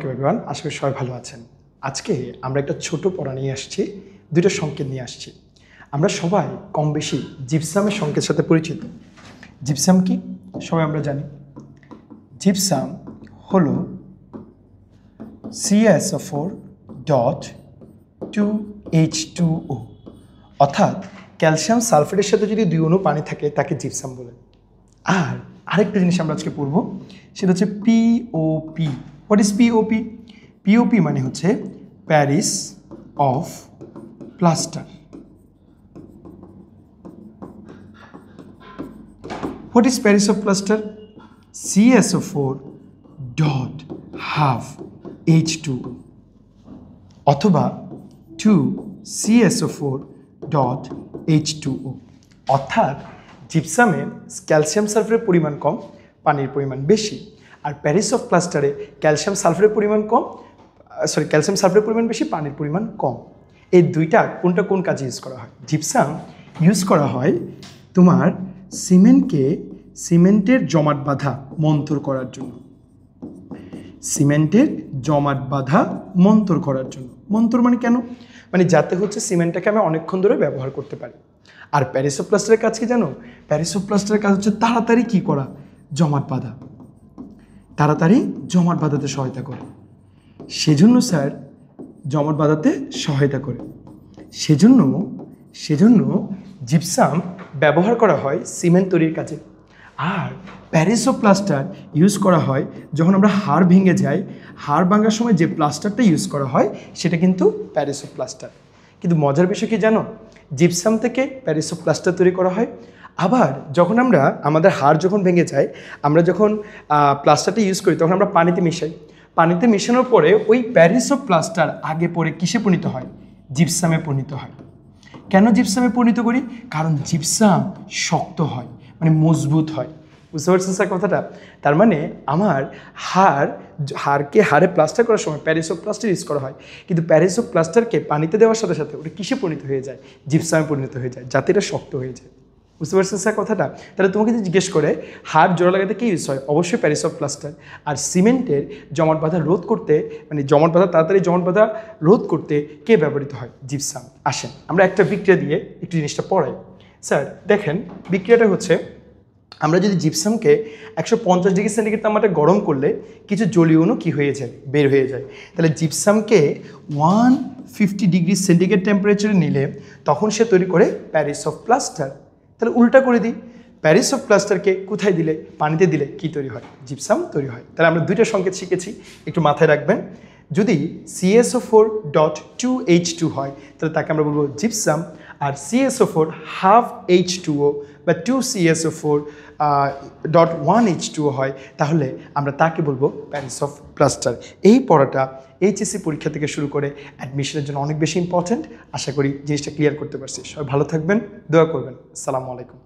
আলাইকুম এভরিওয়ান, আশা করি সবাই ভালো আছেন। আজকে আমরা একটা ছোট পড়া নিয়ে আসছি, দুইটা সংকেত নিয়ে আসছি। আমরা সবাই কম বেশি জিপসামের সংকেতের সাথে পরিচিত। জিপসাম কি সবাই আমরা জানি। জিপসাম হলো CaSO4 ডট 2H2O, অর্থাৎ ক্যালসিয়াম সালফেটের সাথে যদি দুই অণু পানি থাকে তাকে জিপসাম বলে। আর আরেকটা জিনিস আমরা আজকে পড়ব, সেটা হচ্ছে POP. What is POP? POP মানে হচ্ছে Paris of plaster. What is Paris of plaster? CaSO4 dot half H2O অথবা 2CaSO4 ডট H2O। অর্থাৎ জিপসামে ক্যালসিয়াম সালফারের পরিমাণ কম, পানির পরিমাণ বেশি। আর প্যারিস অফ প্লাস্টারে ক্যালসিয়াম সালফারের পরিমাণ ক্যালসিয়াম সালফারের পরিমাণ বেশি, পানির পরিমাণ কম। এই দুইটা কোনটা কোন কাজে ইউজ করা হয়? জিপসাম ইউজ করা হয় তোমার সিমেন্টের জমাট বাঁধা মন্তর করার জন্য। সিমেন্টের জমাট বাঁধা মন্তর করার জন্য। মন্তর মানে কেন? মানে যাতে হচ্ছে সিমেন্টটাকে আমি অনেকক্ষণ ধরে ব্যবহার করতে পারি। আর প্যারিস অফ প্লাস্টারের কাজ কি জানো? প্যারিস অফ প্লাস্টারের কাজ হচ্ছে তাড়াতাড়ি কি করা? জমাট বাঁধা। তাড়াতাড়ি জমাট বাঁধাতে সহায়তা করে। সেজন্য স্যার জমাট বাঁধাতে সহায়তা করে। সেজন্য জিপসাম ব্যবহার করা হয় সিমেন্ট তৈরির কাজে। আর প্যারিস অফ প্লাস্টার ইউজ করা হয় যখন আমরা হাড় ভেঙে যাই, হাড় ভাঙার সময় যে প্লাস্টারটা ইউজ করা হয় সেটা কিন্তু প্যারিস অফ প্লাস্টার। কিন্তু মজার বিষয় কি জানো? জিপসাম থেকে প্যারিস অফ প্লাস্টার তৈরি করা হয়। আবার যখন আমাদের হাড় যখন ভেঙে যায়, আমরা যখন প্লাস্টারটা ইউজ করি তখন আমরা পানিতে মিশাই। পানিতে মেশানোর পরে ওই প্যারিস অফ প্লাস্টার আগে পরে কিসে পরিণত হয়? জিপসামে পরিণত হয়। কেন জিপসামে পরিণত করি? কারণ জিপসাম শক্ত হয়, মানে মজবুত হয়। বুঝতে পারছেন স্যার কথাটা? তার মানে আমার হাড়ে প্লাস্টার করার সময় প্যারিস অফ প্লাস্টার ইউজ করা হয়, কিন্তু প্যারিস অফ প্লাস্টারকে পানিতে দেওয়ার সাথে সাথে ওটা কিসে পরিণত হয়ে যায়? জিপসামে পরিণত হয়ে যায়, যাতে এটা শক্ত হয়ে যায়। বুঝতে পারছেন স্যার কথাটা? তাহলে তোমাকে যদি জিজ্ঞেস করে হাড় জোড়া লাগাতে কি ইউজ হয়, অবশ্যই প্যারিস অফ প্লাস্টার। আর সিমেন্টের জমাট বাঁধা রোধ করতে, মানে তাড়াতাড়ি জমাট বাঁধা রোধ করতে কে ব্যবহৃত হয়? জিপসাম। আসেন আমরা একটা বিক্রিয়া দিয়ে একটু জিনিসটা পড়াই। স্যার দেখেন, বিক্রিয়াটা হচ্ছে, আমরা যদি জিপসামকে 150 ডিগ্রি সেন্টিগ্রেড তাপমাত্রায় গরম করলে কিছু জলীয় অণু কী হয়ে যায়? বের হয়ে যায়। তাহলে জিপসামকে 150 ডিগ্রি সেন্টিগ্রেড টেম্পারেচারে নিলে তখন সে তৈরি করে প্যারিস অফ প্লাস্টার। তাহলে উল্টা করে দিই, প্যারিস অফ প্লাস্টারকে কোথায় দিলে? পানিতে দিলে কি তৈরি হয়? জিপসাম তৈরি হয়। তাহলে আমরা দুইটা সংকেত শিখেছি, একটু মাথায় রাখবেন। যদি CaSO4 ডট 2H2 হয় তাহলে তাকে আমরা বলবো জিপসাম। আর CaSO4 হাফ H2O বা 2CaSO4 ডট 1H2O হয় তাহলে আমরা তাকে বলবো প্যারিস অফ প্লাস্টার। এই পড়াটা HSC পরীক্ষা থেকে শুরু করে অ্যাডমিশনের জন্য অনেক বেশি ইম্পর্ট্যান্ট। আশা করি জিনিসটা ক্লিয়ার করতে পারছি। সবাই ভালো থাকবেন, দোয়া করবেন। আসসালামু আলাইকুম।